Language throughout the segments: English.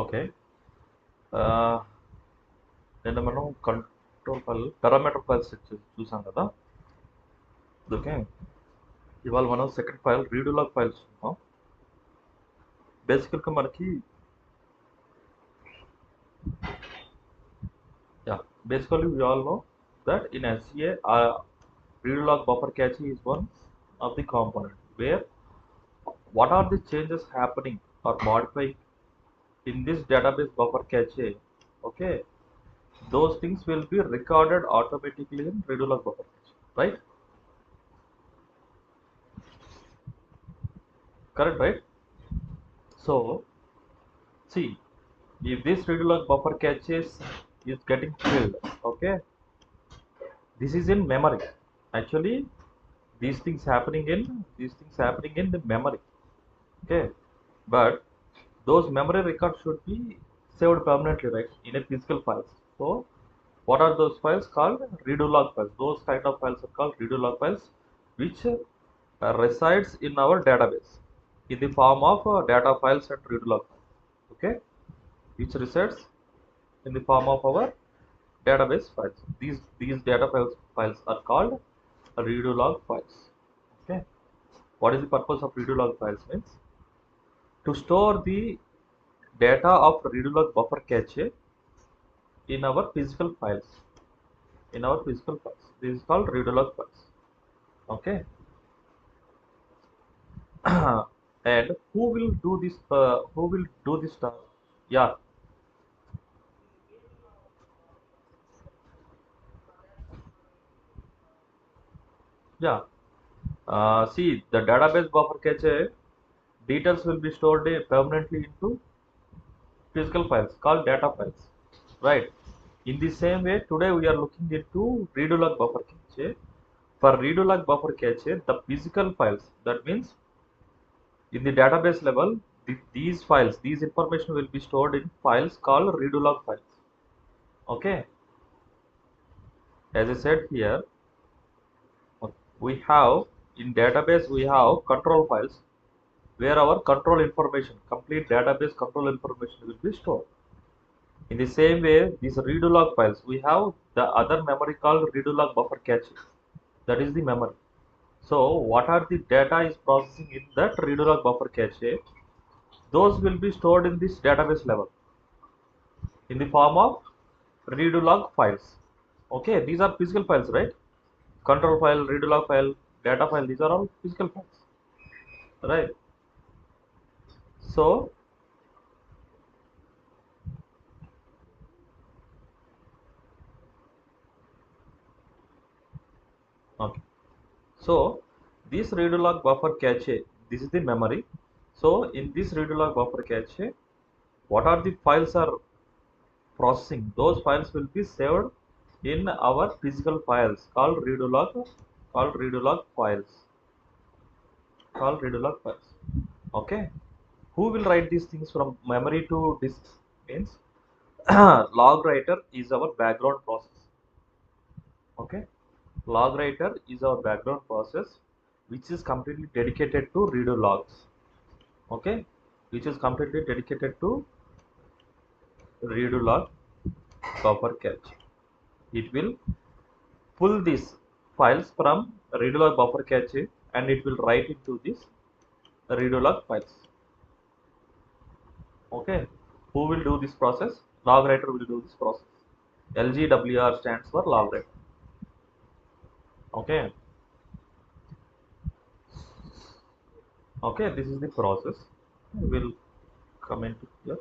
Okay. నిన్న మనం control file parameter files చూసాం కదా. ఓకే, ఇవాళ మనం సెకండ్ ఫైల్ రీడోలాగ్ ఫైల్స్ చూద్దాం. బేసికల్గా మనకి basically we all know that in SCA RedoLog buffer cache is one of the component where what are the changes happening or modifying in this database buffer cache. Okay, those things will be recorded automatically in RedoLog buffer cache, right? Correct, right? So see, if this RedoLog buffer cache is getting filled, okay, this is in memory. Actually, these things happening in the memory. Okay, but those memory records should be saved permanently, right, in a physical files. So what are those files called? RedoLog files. Those kind of files are called RedoLog files, which resides in our database in the form of data files and RedoLog files. Okay, which resides in the form of our database files. These data files are called RedoLog files. Okay, what is the purpose of RedoLog files? Means to store the data of RedoLog buffer cache in our physical files. This is called RedoLog files. Okay. And who will do this? Who will do this task? Yeah, yeah. See, the database buffer cache details will be stored permanently into physical files called data files, right? In the same way, today we are looking into RedoLog buffer cache. For RedoLog buffer cache, the physical files, that means in the database level, these information will be stored in files called RedoLog files. Okay, as I said here, we have in database we have control files where our control information, complete database control information will be stored. In the same way, these RedoLog files, we have the other memory called RedoLog buffer cache. That is the memory. So what are the data is processing in that RedoLog buffer cache? Those will be stored in this database level in the form of RedoLog files. Okay, these are physical files, right? Control file, RedoLog file, data file, these are all physical files, right? So, okay. So, this RedoLog buffer cache, this is the memory. So, in this RedoLog buffer cache, what are the files are processing? Those files will be saved in our physical files called RedoLog files, called RedoLog files. Okay. Who will write these things from memory to disk? Means log writer is our background process. Okay, log writer is our background process which is completely dedicated to redo logs. Okay, which is completely dedicated to redo log buffer cache. It will pull these files from redo log buffer cache and it will write into this redo log files. Okay, who will do this process? Log writer will do this process. LGWR stands for log writer. Okay, okay, this is the process. We'll come into here.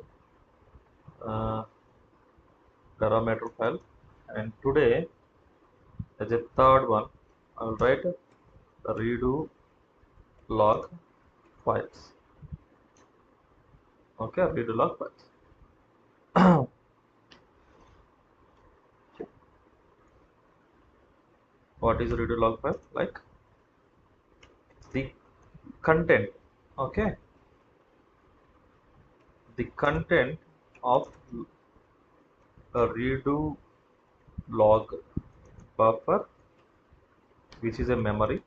Parameter file, and today as a third one I'll write redo log files. Okay, redo log files. What is redo log file? Like the content, okay, the content of a redo log buffer, which is a memory,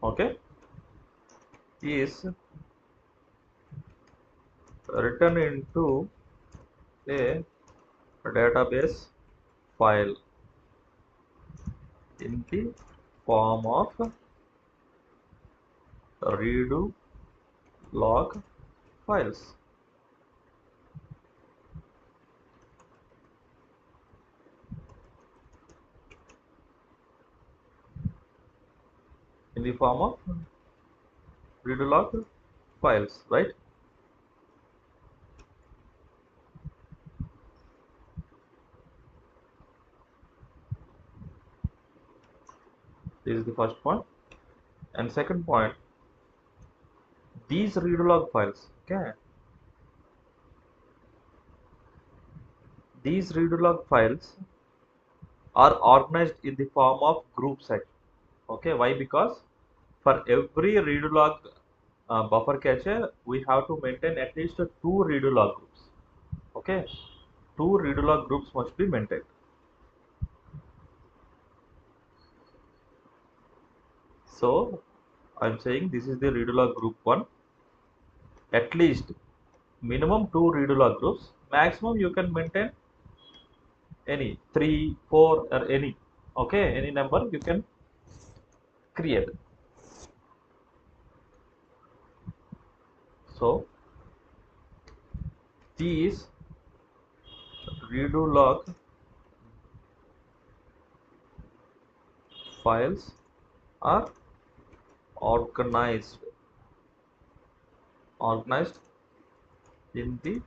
okay, is written into a database file in the form of redo log files. In the form of RedoLog files, right? This is the first point. And second point, these RedoLog files, okay? These RedoLog files are organized in the form of group section. Okay, why? Because for every RedoLog buffer cache, we have to maintain at least two RedoLog groups. Okay, two RedoLog groups must be maintained. So I'm saying this is the RedoLog group 1. At least minimum two RedoLog groups. Maximum you can maintain any 3, 4 or any. Okay, any number you can create. So these RedoLog files are organized in the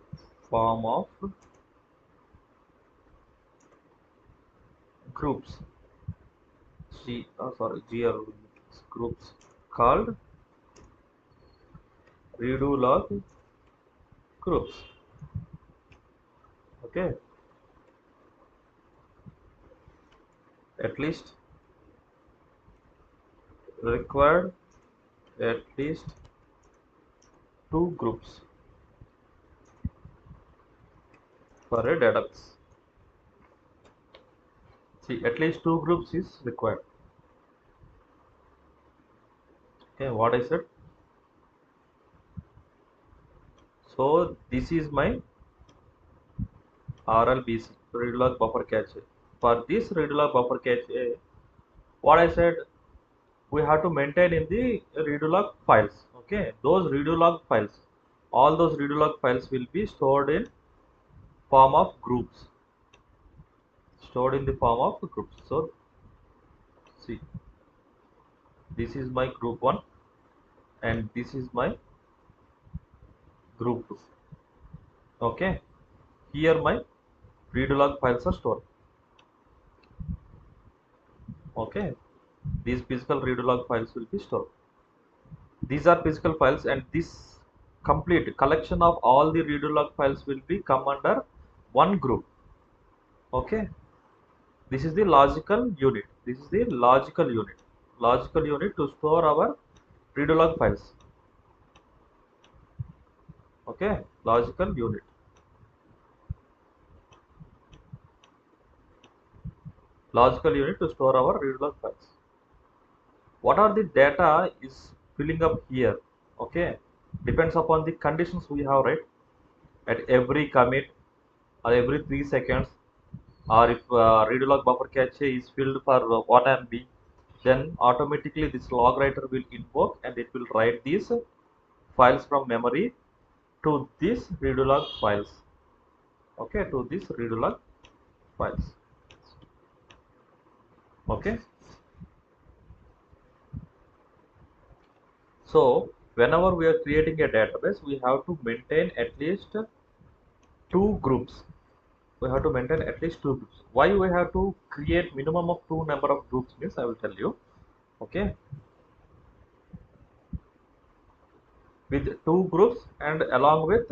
form of groups. GR groups called RedoLog groups. Okay, at least required at least two groups for a database. See, at least two groups is required. Okay, what I said. So this is my RLBC, RedoLog buffer cache. For this RedoLog buffer cache, what I said, we have to maintain in the RedoLog files. Okay, those RedoLog files, all those RedoLog files will be stored in form of groups. Stored in the form of groups. So see, this is my group 1 and this is my group 2. Okay, here my RedoLog files are stored. Okay, these physical RedoLog files will be stored. These are physical files, and this complete collection of all the RedoLog files will be come under one group. Okay, this is the logical unit. This is the logical unit. Logical unit to store our RedoLog files. Okay, logical unit. Logical unit to store our RedoLog files. What are the data is filling up here? Okay, depends upon the conditions we have, right? At every commit or every 3 seconds, or if RedoLog buffer cache is filled for 1 MB, then automatically this log writer will invoke and it will write these files from memory to this RedoLog files. Okay, to this RedoLog files. Okay, so whenever we are creating a database, we have to maintain at least two groups. We have to maintain at least two groups. Why we have to create minimum of two number of groups means I will tell you. Okay, with two groups and along with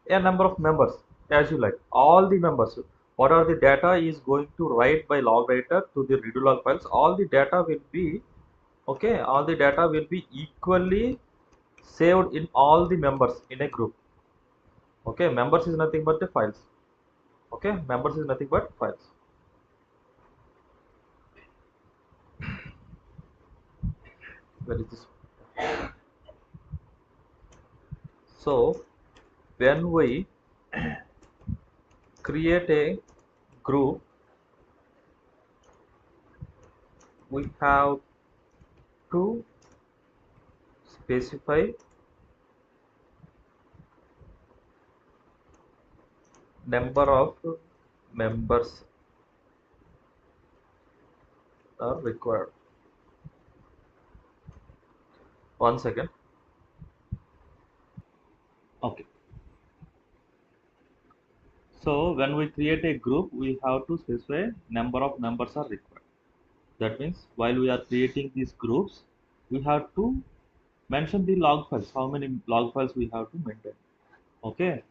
a number of members as you like. All the members, what are the data is going to write by log writer to the RedoLog files. All the data will be okay. All the data will be equally saved in all the members in a group. Okay, members is nothing but the files. Okay, members is nothing but files. Where is this? So when we create a group, we have to specify number of members are required. One second. Okay. So when we create a group, we have to specify number of members are required. That means while we are creating these groups, we have to mention the log files, how many log files we have to maintain. Okay.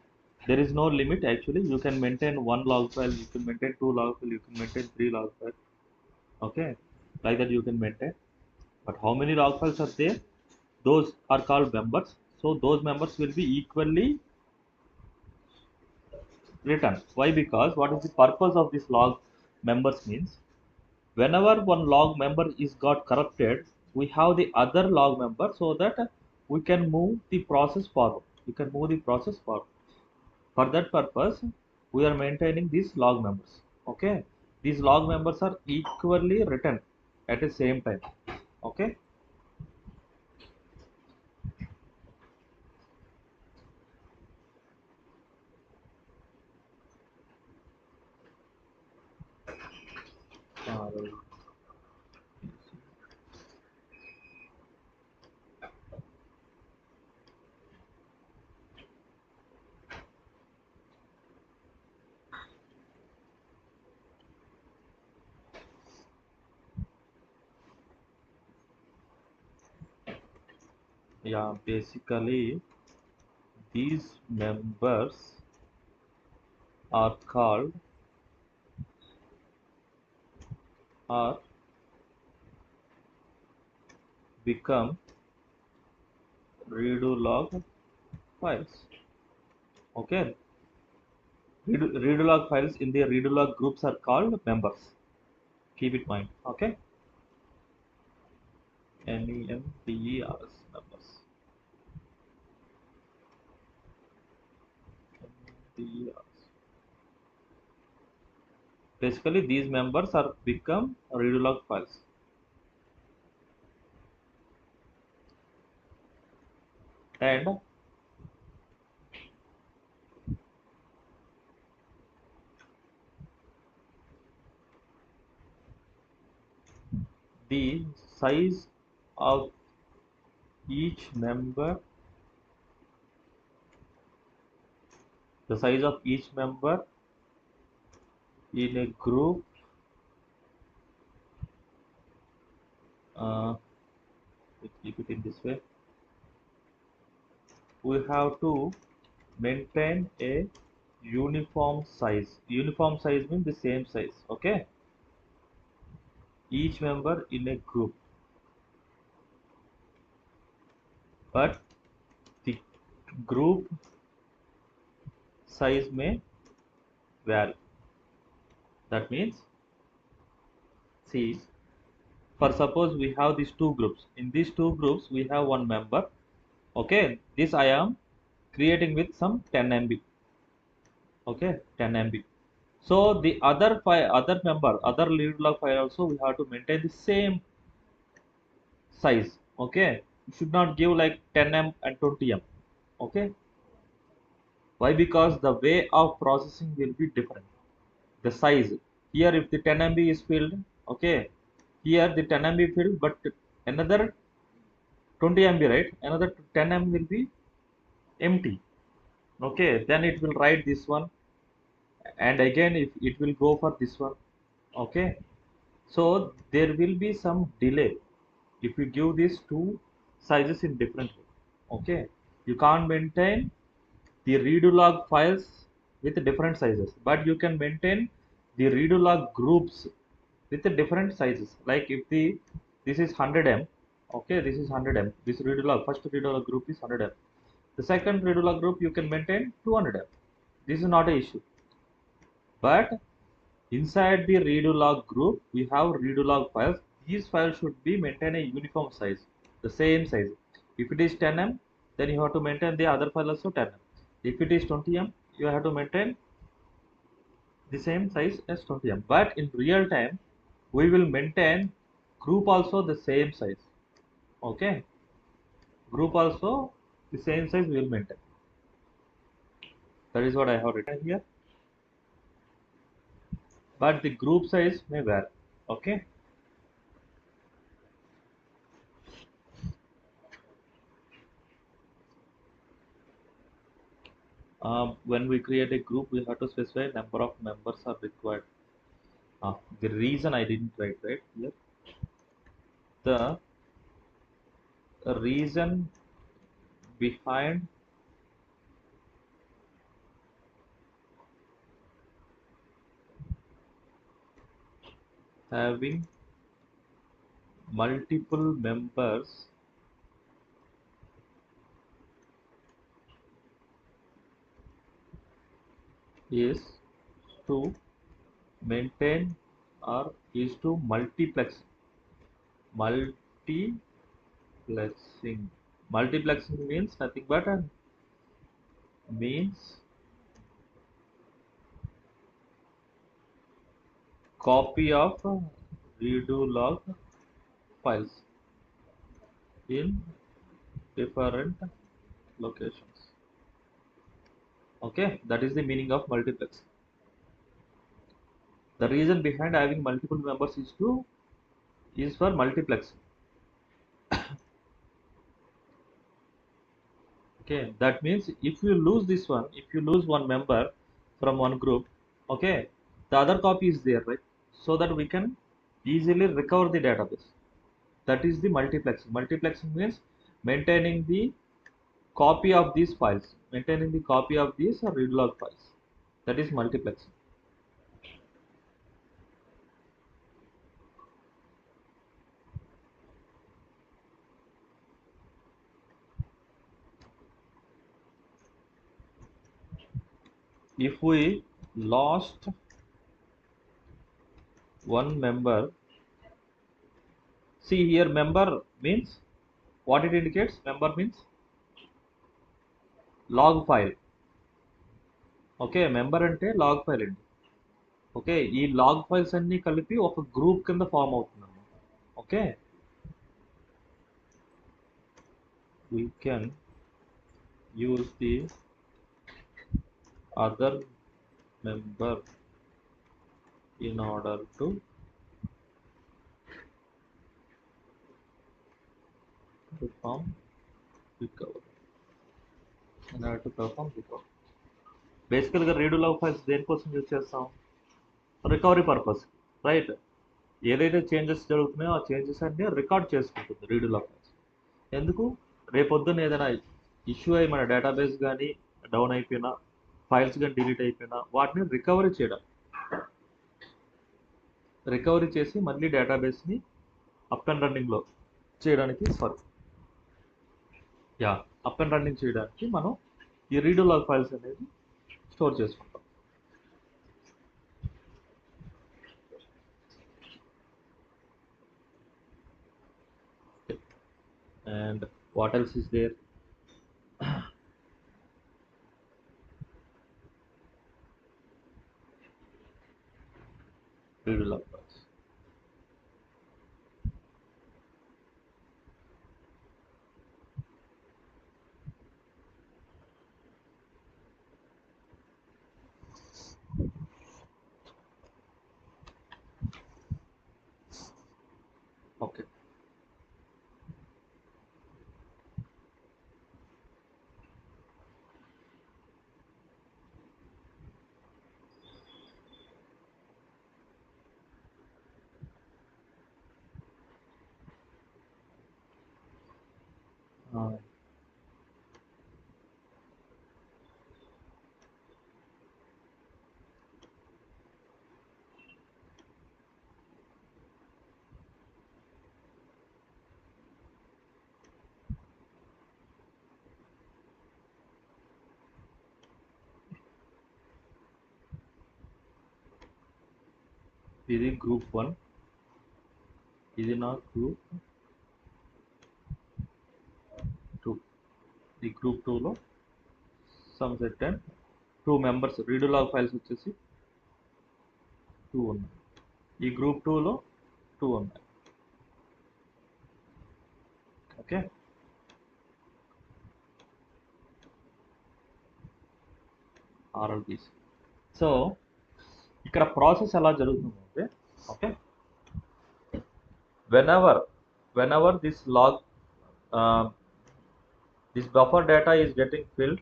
There is no limit actually. You can maintain one log file, you can maintain two log files, you can maintain three log files. Okay. Like that you can maintain. But how many log files are there? Those are called members. So those members will be equally written. Why? Because what is the purpose of this log members means whenever one log member is got corrupted, we have the other log member so that we can move the process forward. We can move the process forward. For that purpose, we are maintaining these log members. Okay, these log members are equally written at the same time. Okay. Uh, yeah, basically these members are called or become RedoLog files. Okay, RedoLog files in the RedoLog groups are called members. Keep it in mind. Okay, MEMBERs members. MEMBERs. Basically, these members are become RedoLog files. And the size of each member, the size of each member in a group, uh, we keep it in this way. We have to maintain a uniform size. Uniform size means the same size. Okay, each member in a group, but the group size may vary. That means, see, for suppose we have these two groups. In these two groups, we have one member. Okay, this I am creating with some 10 MB. Okay, 10 MB. So the other file, other member, other lead log file also we have to maintain the same size. Okay, you should not give like 10 M and 20 M. Okay, why? Because the way of processing will be different. The size here, if the 10 MB is filled, okay, here the 10 MB filled, but another 20 MB, right? Another 10 MB will be empty. Okay, then it will write this one, and again if it will go for this one. Okay, so there will be some delay if you give these two sizes in different way. Okay, you can't maintain the RedoLog files with different sizes, but you can maintain the RedoLog groups with the different sizes. Like if the this is 100 M, okay, this is 100 M. This RedoLog first RedoLog group is 100 M. The second RedoLog group you can maintain 200 M. This is not an issue. But inside the RedoLog group, we have RedoLog files. These files should be maintained a uniform size, the same size. If it is 10 M, then you have to maintain the other file also 10 M. If it is 20M, you have to maintain the same size as 20M. But in real time, we will maintain group also the same size. Okay, group also the same size we will maintain. That is what I have written here. But the group size may vary. Okay. When we create a group, we have to specify number of members are required. The reason I didn't write right here. The reason behind having multiple members is to maintain or is to multiplexing. Multiplexing means nothing but means copy of RedoLog files in different locations. Okay, that is the meaning of multiplex. The reason behind having multiple members is for multiplex. Okay, that means if you lose this one, if you lose one member from one group, okay, the other copy is there, right? So that we can easily recover the database. That is the multiplexing. Multiplexing means maintaining the copy of these files, maintaining the copy of these RedoLog files. That is multiplexing. If we lost one member, see here member means what it indicates. Member means log file. Okay member అంటే log file అండి. Okay ఈ log files అన్ని కలిపి ఒక group కింద form అవుతుంది అన్నమాట. Okay we can use the other member in order to perform recovery. బేసికల్గా RedoLog ఫైల్స్ దేనికోసం యూజ్ చేస్తాం? Recovery purpose, right? ఏదైతే చేంజెస్ జరుగుతున్నాయో ఆ చేంజెస్ అన్ని రికార్డ్ చేసుకుంటుంది RedoLog ఫైల్స్. ఎందుకు? రేపొద్దున ఏదైనా ఇష్యూ అయ్యి మన డేటాబేస్ కానీ డౌన్ అయిపోయినా, ఫైల్స్ కానీ డిలీట్ అయిపోయినా వాటిని రికవరీ చేయడం, రికవరీ చేసి మళ్ళీ డేటాబేస్ని అప్ అండ్ రన్నింగ్లో చేయడానికి అప్ అండ్ రన్నింగ్ చేయడానికి మనం ఈ RedoLog ఫైల్స్ అనేది స్టోర్ చేసుకుంటాం. And what else is there? RedoLog files. Okay. ఇది గ్రూప్ 1, ఇది నా గ్రూప్ 2. ఈ గ్రూప్ 2లో some set 10 2 members RedoLog files వచ్చేసి 2 ఉన్నాయి. ఈ గ్రూప్ 2 లో 2 ఉన్నాయి. Okay, RLBs. సో ఇక్కడ ప్రాసెస్ ఎలా జరుగుతుందంటే, okay, whenever this log this buffer data is getting filled,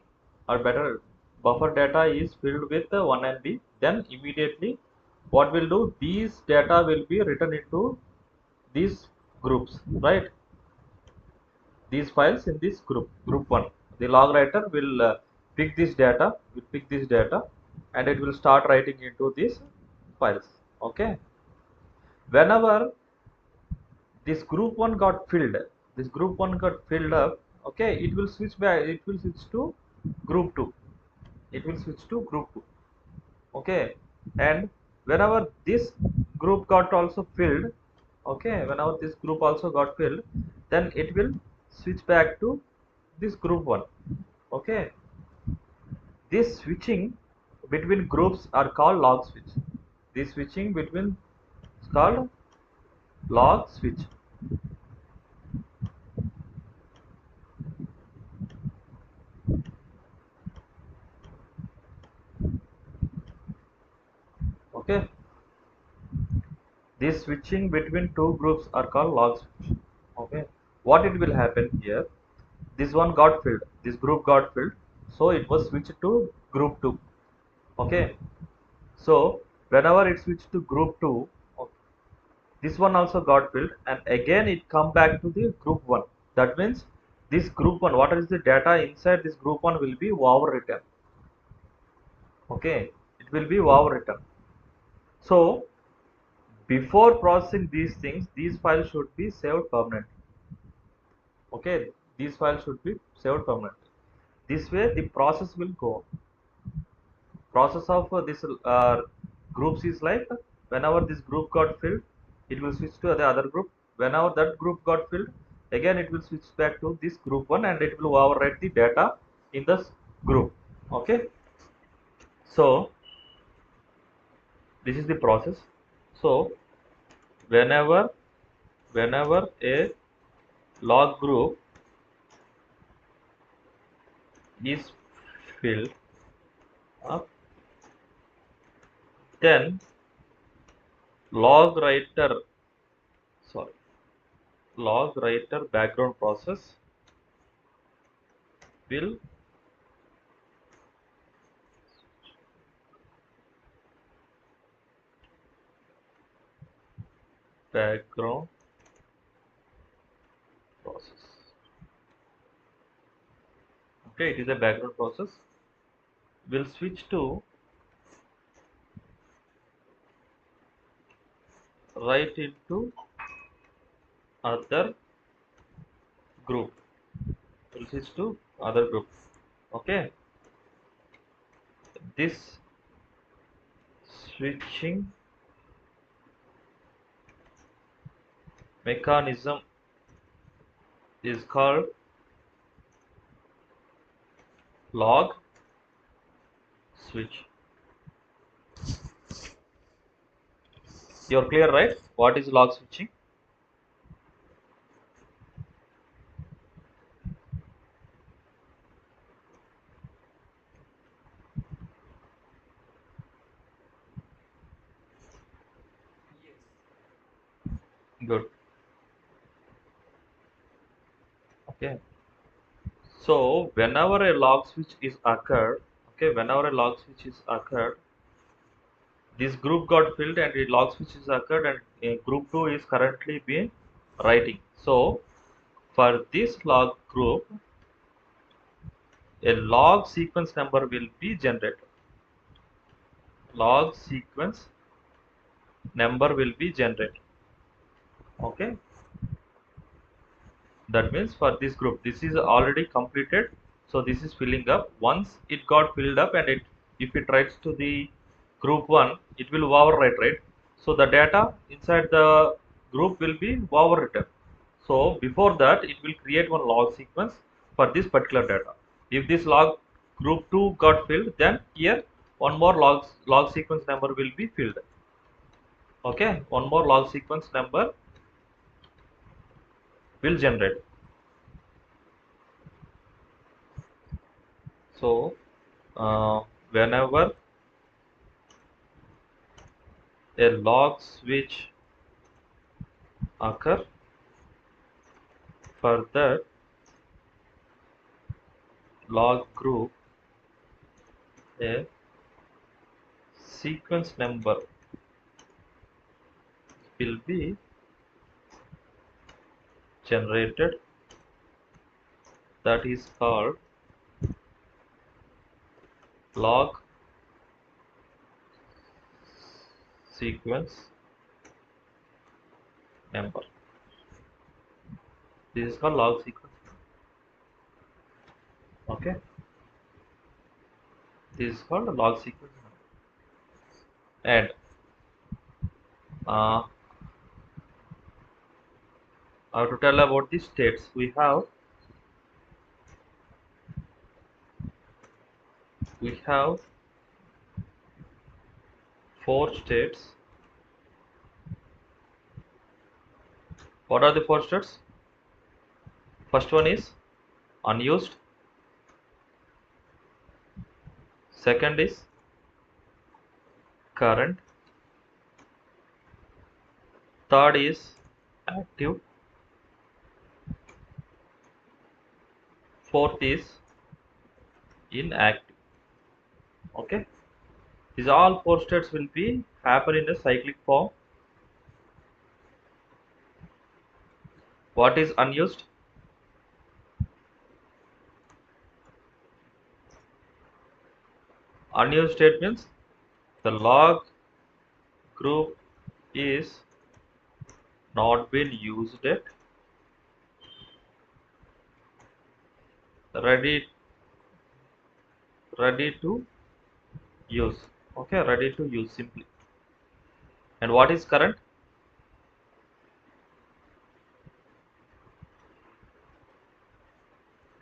or better, buffer data is filled with 1 MB, then immediately what will do, these data will be written into these groups, right? These files in this group 1. The log writer will pick this data, and it will start writing into these files. Okay, whenever this group 1 got filled, up, okay, it will switch back, it will switch to group 2. Okay, and whenever this group got also filled, okay, whenever this group also got filled, then it will switch back to this group 1. Okay, this switching between groups are called log switch. This switching between is called log switch. Okay, this switching between two groups are called log switch. Okay, what it will happen here, this one got filled, this group got filled, so it was switched to group 2. Okay, so whenever it switched to group 2, this one also got filled, and again it come back to the group 1. That means this group 1, what is the data inside this group 1 will be overwritten. Okay, it will be overwritten. So before processing these things, these files should be saved permanently. Okay, these files should be saved permanently. This way the process will go on. Process of this groups is like, whenever this group got filled, it will switch to the other group. Whenever that group got filled, again it will switch back to this group 1, and it will overwrite the data in this group. Okay, so this is the process. So whenever a log group is filled up, then log writer background process will background process. Okay, it is a background process, will switch to write into other group, will switch to other group. Okay, this switching mechanism is called log switch. You're clear, right? What is log switching? Good. Okay, so whenever a log switch is occurred, this group got filled and a log switch is occurred, and group 2 is currently being writing. So for this log group, a log sequence number will be generated. Okay, that means for this group, this is already completed, so this is filling up. Once it got filled up, and if it writes to the group 1, it will overwrite, right? So the data inside the group will be overwritten. So before that, it will create one log sequence for this particular data. If this log Group 2 got filled, then here one more log sequence number will be filled. Okay, one more log sequence number will generate. So whenever a log switch occur, for that log group, a sequence number will be generated, that is called log sequence number. This is called log sequence. Okay, this is called a log sequence number. And I have to tell about the states. We have four states. What are the four states? First one is unused. Second is current. Third is active. Fourth is inactive. Okay, these all four states will be happen in a cyclic form. What is unused? Unused state means the log group is not been used yet, ready to use. Okay, ready to use simply. And what is current?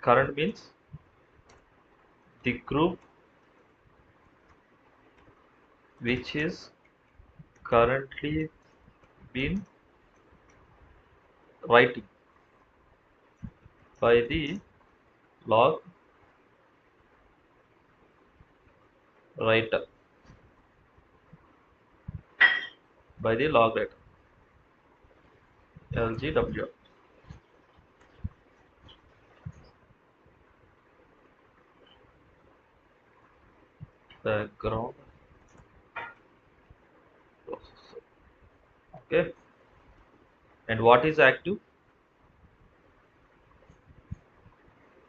Current means the group which is currently been writing by the log writer, LGW. Background processor. Okay, and what is active?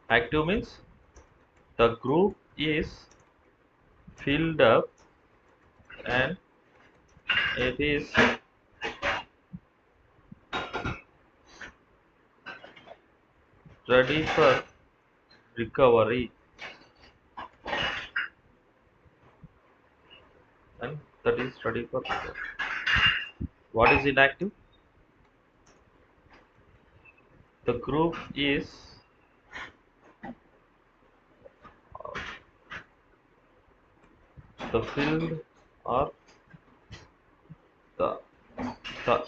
Active means the group is filled up and it is ready for recovery, and that is ready for recovery. What is inactive? The group is the filled or the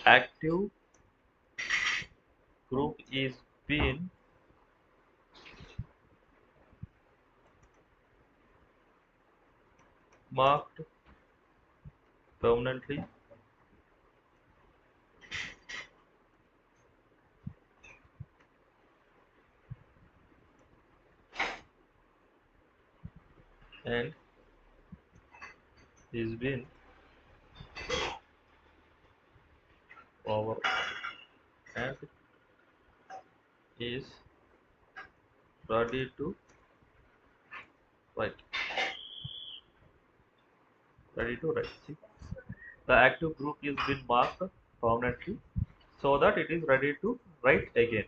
active group is being marked permanently and is been over and is ready to write. See, the active group is been marked permanently so that it is ready to write again.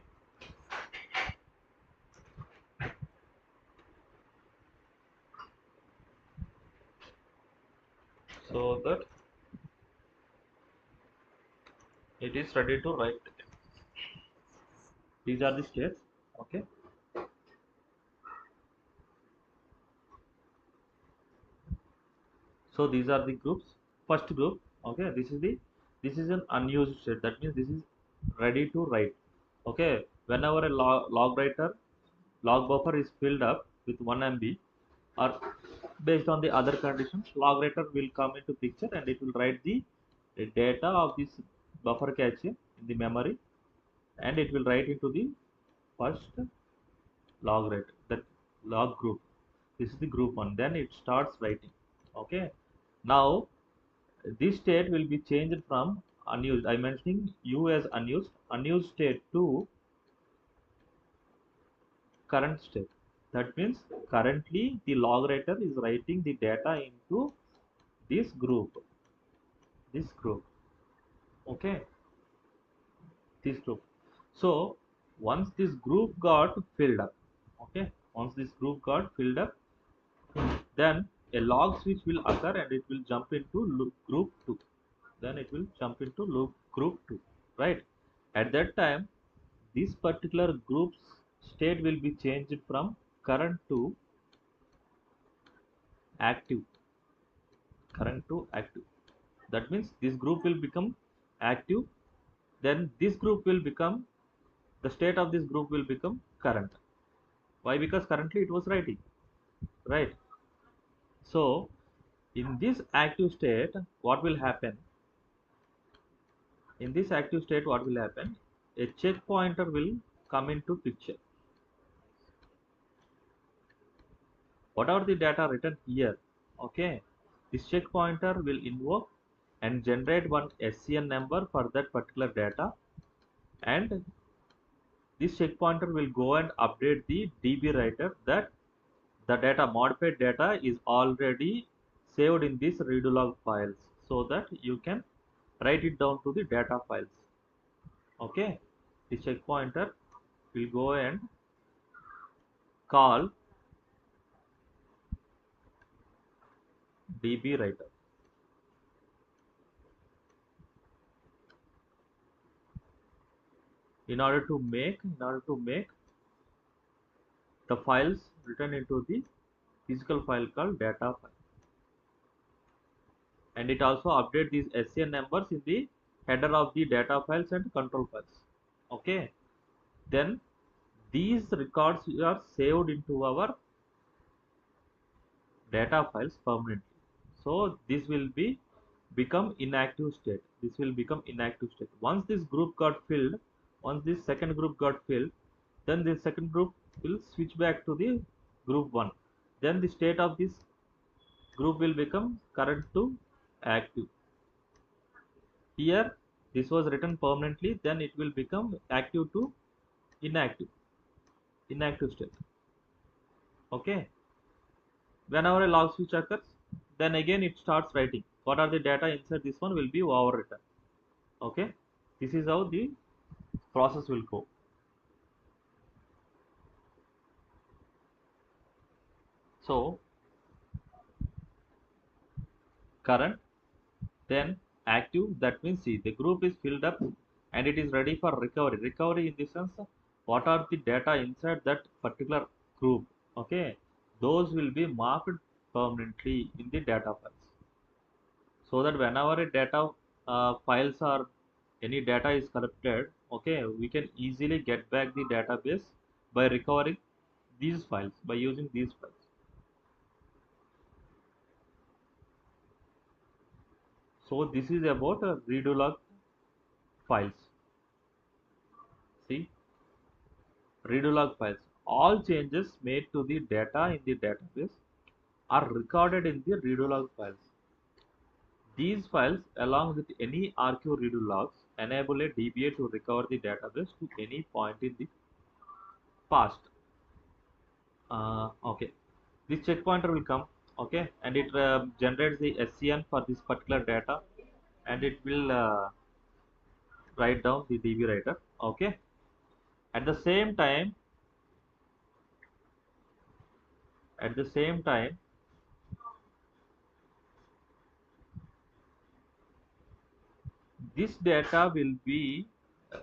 So that it is ready to write again. These are the states. Okay. So these are the groups. First group, okay, this is an unused state. That means this is ready to write. Okay, whenever a log buffer is filled up with 1 MB, or based on the other conditions, log writer will come into picture and it will write the data of this buffer cache in the memory, and it will write into the first log writer, that log group. This is the group one. Then it starts writing. Okay. Now this state will be changed from unused. I mentioning u as unused state to current state. That means currently the log writer is writing the data into this group. This group. Okay. This group. So once this group got filled up, okay, once this group got filled up, then a log switch will occur and it will jump into loop group 2. Then it will jump into loop group 2, right? At that time, this particular group's state will be changed from current to active. Current to active. That means this group will become active. Then this group will become, the state of this group will become current. Why? Because currently it was writing, right? So in this active state, what will happen? In this active state, what will happen? A check pointer will come into picture. Whatever the data written here, okay, this check pointer will invoke and generate one SCN number for that particular data, and this check pointer will go and update the DB writer that the data, modified data, is already saved in this RedoLog files, so that you can write it down to the data files. Okay, the check pointer will go and call DB writer. In order to make the files written into the physical file called data file, and it also update these SCN numbers in the header of the data files and control files. Okay, then these records are saved into our data files permanently. So this will be become inactive state. This will become inactive state once this group got filled. Once this second group got filled, then this second group will switch back to the group 1. Then the state of this group will become current to active. Here this was written permanently, then it will become active to inactive state. Okay, whenever a log switch occurs, then again it starts writing. What are the data inside this one will be overwritten. Okay, this is how the process will go. So current, then active, that means see the group is filled up and it is ready for recovery. Recovery in the sense, what are the data inside that particular group, okay, those will be marked permanently in the data files, so that whenever a data files or any data is collected, okay, we can easily get back the database by recovering these files, by using these files. So this is about RedoLog files. See, RedoLog files. All changes made to the data in the database are recorded in the RedoLog files. These files, along with any RQ redo logs, enable a DBA to recover the database to any point in the past. Okay, this check pointer will come, okay, and it generates the SCN for this particular data, and it will write down the DB writer. Okay, at the same time, at the same time, this data will be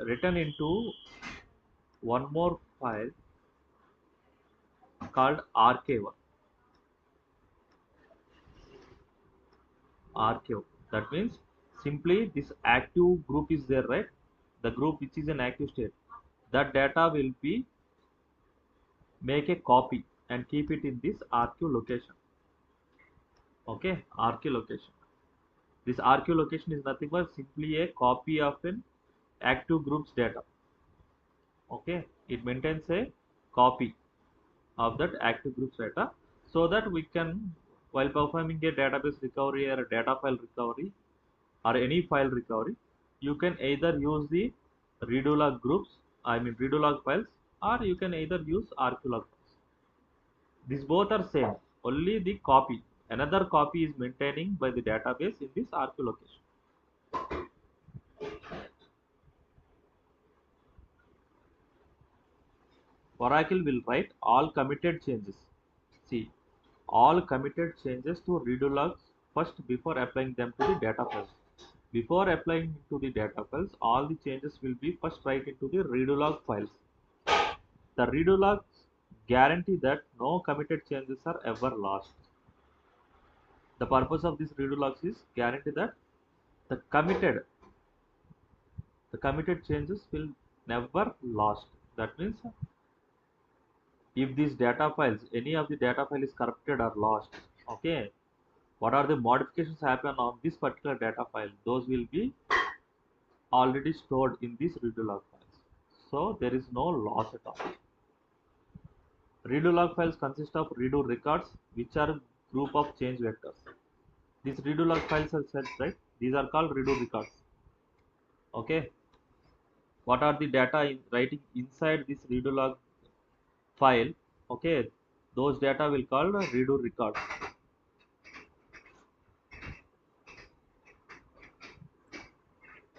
written into one more file called RK1. RQ. That means simply this active group is there, right? The group which is an active state. That data will be make a copy and keep it in this RQ location. Okay, RQ location. This RQ location is nothing but simply a copy of an active group's data. Okay, it maintains a copy of that active group's data so that we can, while performing a database recovery or a data file recovery or any file recovery, you can either use the RedoLog groups, RedoLog files, or you can either use RQLog files. These both are same, only the copy. Another copy is maintaining by the database in this RQ location. Oracle will write all committed changes. See, all committed changes to RedoLogs first before applying them to the data files. Before applying to the data files, all the changes will be first write into the RedoLog files. The RedoLogs guarantee that no committed changes are ever lost. The purpose of this RedoLogs is guarantee that the committed changes will never lost. That means if these data files, any of the data file is corrupted or lost, okay, what are the modifications happen on this particular data file? Those will be already stored in these RedoLog files. So there is no loss at all. RedoLog files consist of redo records, which are group of change vectors. These RedoLog files are set, right? These are called redo records. Okay. What are the data writing inside this RedoLog file? Okay. Those data will called redo records.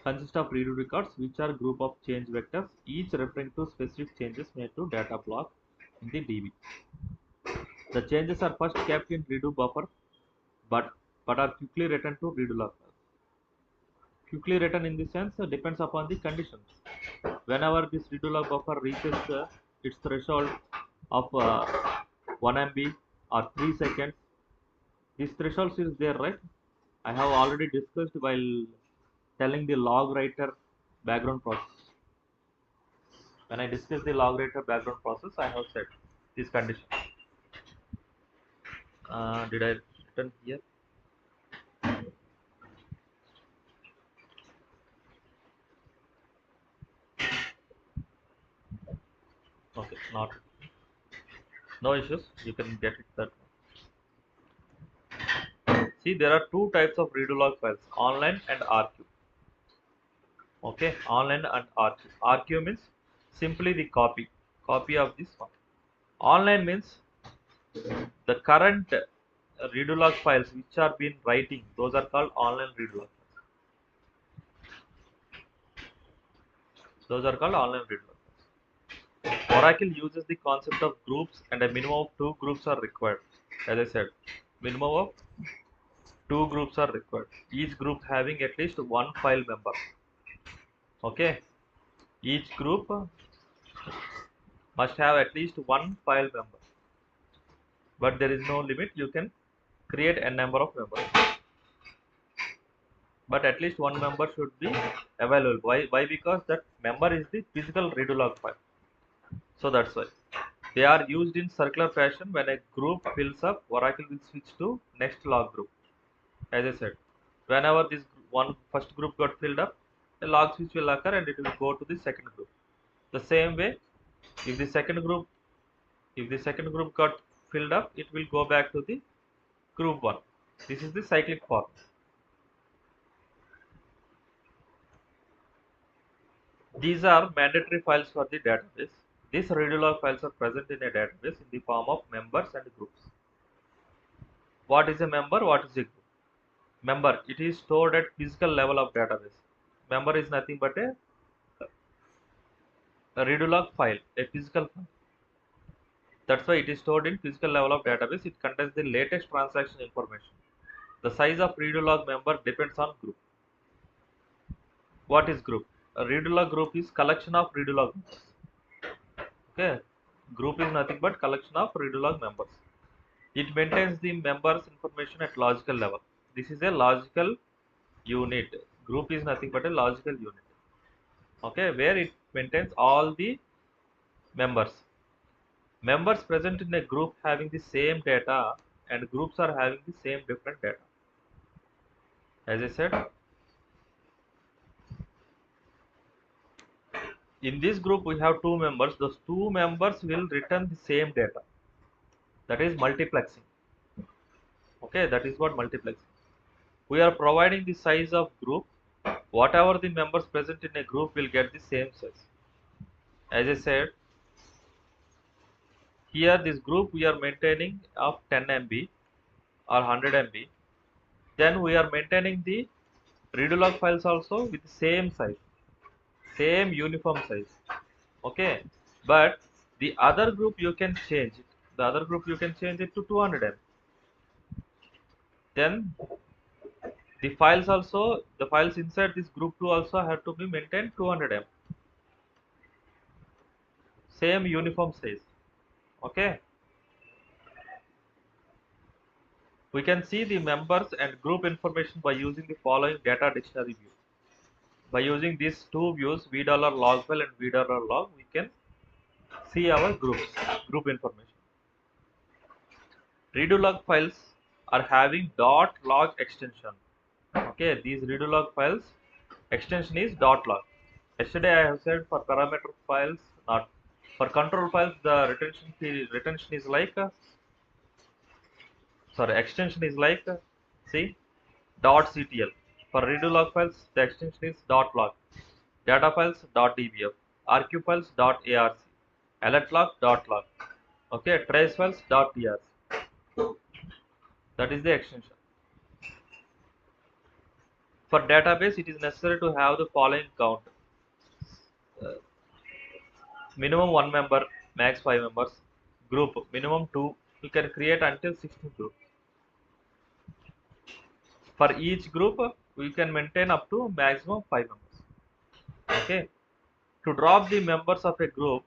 Consist of redo records, which are group of change vectors, each referring to specific changes made to data block in the DB. The changes are first kept in redo buffer, but are quickly written to RedoLog file. Quickly written in the sense depends upon the conditions. Whenever this RedoLog buffer reaches its threshold of 1 MB or 3 seconds, this threshold is there, right? I have already discussed while telling the log writer background process. When I discuss the log writer background process, I have said this condition. Did I written here? Okay, not. No issues. You can get it that. See, there are two types of RedoLog files: online and RQ. Okay, online and RQ. RQ means simply the copy of this one. Online means the current RedoLog files which are been writing. Those are called online RedoLog files. Those are called online RedoLog files. Oracle uses the concept of groups, and a minimum of 2 groups are required. As I said, minimum of 2 groups are required. Each group having at least one file member. Okay, each group must have at least one file member, but there is no limit. You can create a number of members, but at least one member should be available. Why? Because that member is the physical RedoLog file. So that's why they are used in circular fashion. When a group fills up, Oracle will switch to next log group. As I said, whenever this one first group got filled up, a log switch will occur and it will go to the second group. The same way, if the second group got filled up, it will go back to the group 1. This is the cyclic form. These are mandatory files for the database. These RedoLog files are present in a database in the form of members and groups. What is a member? What is a group? Member, it is stored at physical level of database. Member is nothing but a RedoLog file, a physical file. That's why it is stored in physical level of database. It contains the latest transaction information. The size of RedoLog member depends on group. What is group? A RedoLog group is collection of RedoLog members. Okay, group is nothing but collection of RedoLog members. It maintains the members information at logical level. this is a logical unit. Group is nothing but a logical unit. Okay, where it maintains all the members. Members present in a group having the same data and groups are having the same different data. As I said, in this group we have two members. Those two members will return the same data. That is multiplexing. Okay, that is what multiplexing. We are providing the size of group. Whatever the members present in a group will get the same size. As I said, here this group we are maintaining of 10 MB or 100 MB. Then we are maintaining the RedoLog files also with the same size, same uniform size. Okay, but the other group you can change it. The other group you can change it to 200 MB. Then the files also, the files inside this group 2 also have to be maintained 200 MB. Same uniform size. Okay. We can see the members and group information by using the following data dictionary view. By using these two views, $log_file and $log, we can see our group information. RedoLog files are having .log extension. Okay, these RedoLog files extension is .log. Yesterday I have said for parameter files, not for control files, the retention is like extension is like see .ctl. For RedoLog files, the extension is .log. Data files .dbf. RQ files .arc. Alert log. Okay, trace files .trc. That is the extension. For database, it is necessary to have the following count. Minimum 1 member, max 5 members. Group, minimum 2. You can create until 16 groups. For each group, we can maintain up to maximum 5 members. Okay. To drop the members of a group,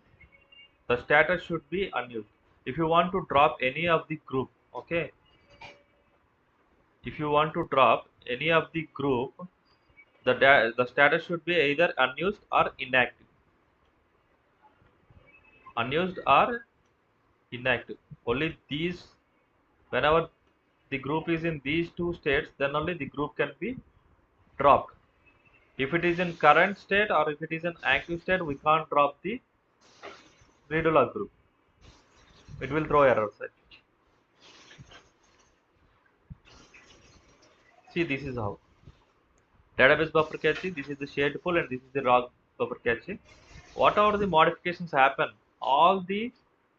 the status should be unused. If you want to drop any of the group, okay. If you want to drop any of the group, the status should be either unused or inactive. Unused or inactive. Only these, whenever the group is in these two states, then only the group can be dropped. If it is in current state or if it is in active state, we can't drop the RedoLog group. It will throw errors. See, this is how. Database buffer cache, this is the shared pool and this is the RAC buffer cache. Whatever the modifications happen,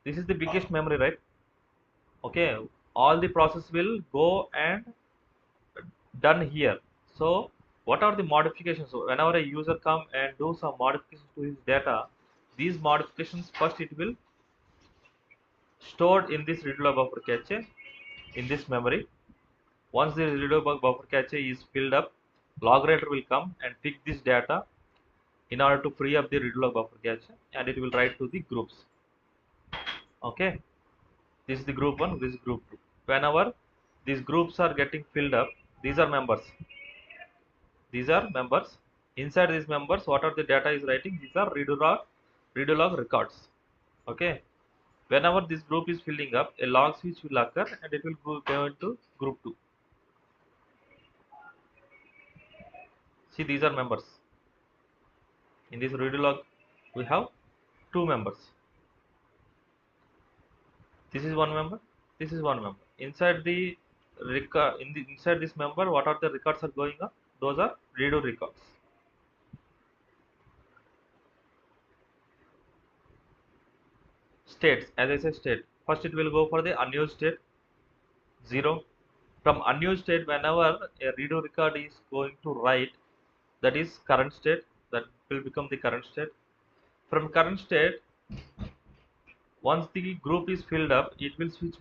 this is the biggest memory, right? Okay, all the process will go and done here. So what are the modifications? So whenever a user come and do some modifications to his data, these modifications first it will stored in this RedoLog buffer cache in this memory. Once the RedoLog buffer cache is filled up, logwriter will come and pick this data in order to free up the RedoLog buffer cache and it will write to the groups. Okay, this is the group 1, this is group 2. Whenever these groups are getting filled up, these are members. These are members. Inside these members, what are the data is writing? These are RedoLog records. Okay. Whenever this group is filling up, a log switch will occur and it will go into group 2. See, these are members. In this RedoLog, we have 2 members. This is 1 member. This is 1 member. Inside the record, inside this member, what are the records are going up? Those are Redo records. States, as I said, state. First, it will go for the unused state 0. From unused state, whenever a redo record is going to write, that is current state. That will become the current state. From current state, once the group is filled up, it will switch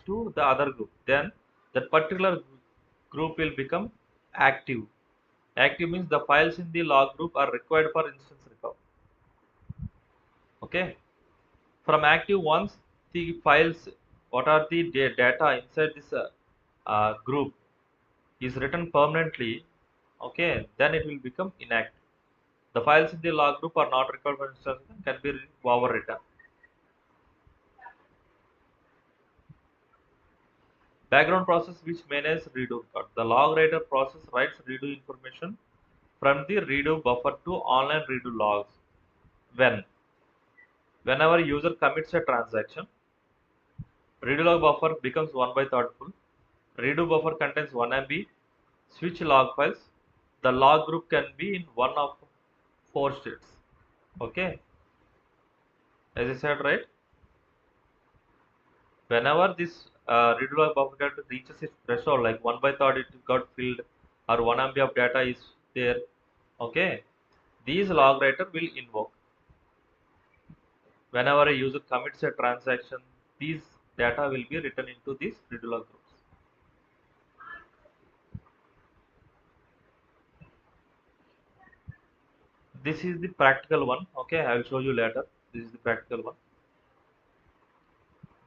to the other group. Then that particular group will become active. Active means the files in the log group are required for instance recovery. Okay. From active, once the files, what are the data inside this group is written permanently, okay, then it will become inactive. The files in the log group are not required for instruction, can be overwritten. Background process which manages redo record. The log writer process writes redo information from the redo buffer to online redo logs. Whenever user commits a transaction, redo log buffer becomes 1 by 3rd full. Redo buffer contains 1 MB. Switch log files. The log group can be in one of 4 states. Okay, as I said, right? Whenever this redo log buffer reaches its threshold, like 1 by 3rd it got filled, or 1 MB of data is there. Okay, these log writer will invoke. Whenever a user commits a transaction, these data will be written into these redo log groups. This is the practical one. Okay, I will show you later. This is the practical one.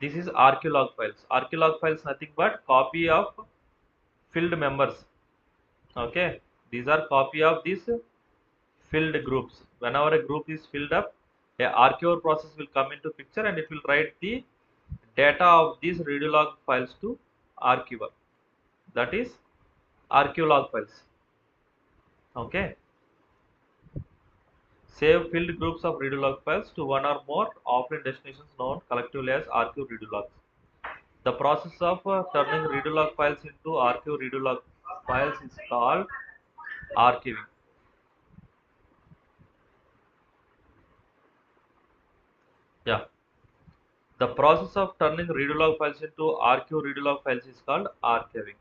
This is RedoLogFiles files. RedoLogFiles files nothing but copy of filled members. Okay, these are copy of these filled groups. Whenever a group is filled up, a archiver process will come into picture and it will write the data of these RedoLog files to archiver. That is RedoLog files. Okay. Save filled groups of RedoLog files to one or more offline destinations known collectively as archive RedoLogs. The process of turning RedoLog files into archive RedoLog files is called archiving. Yeah. The process of turning RedoLog files into archive RedoLog files is called archiving.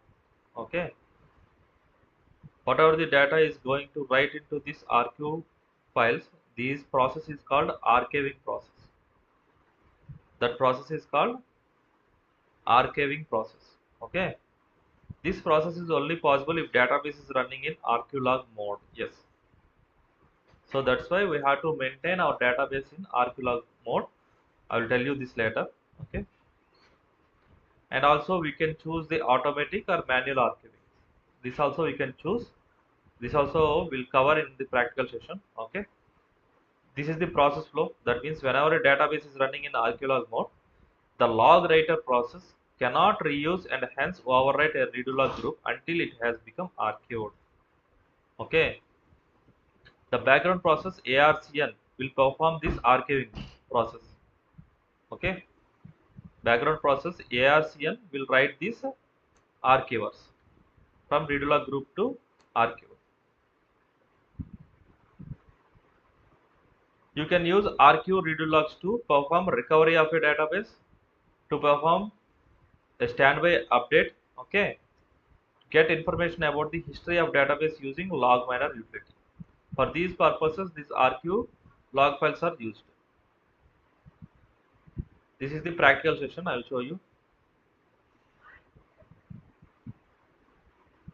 Okay. Whatever the data is going to write into this archive files, this process is called archiving process. That process is called archiving process. Okay. This process is only possible if database is running in RedoLog mode. Yes. So that's why we have to maintain our database in RedoLog mode. I will tell you this later. Okay. And also we can choose the automatic or manual archiving. This also we can choose. This also will cover in the practical session. Okay. This is the process flow. That means whenever a database is running in RedoLog mode, the log writer process cannot reuse and hence overwrite a RedoLog group until it has become archived. Okay. The background process ARCN will perform this archiving process. Okay. Background process ARCN will write these archivers from RedoLog group to archive. You can use archive RedoLogs to perform recovery of a database, to perform a standby update. Okay. Get information about the history of database using log miner utility. For these purposes, these archive log files are used. This is the practical session. I will show you.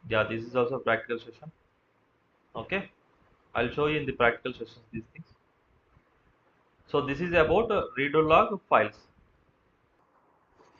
Yeah, this is also a practical session. Okay, I'll show you in the practical sessions these things. So this is about RedoLog files.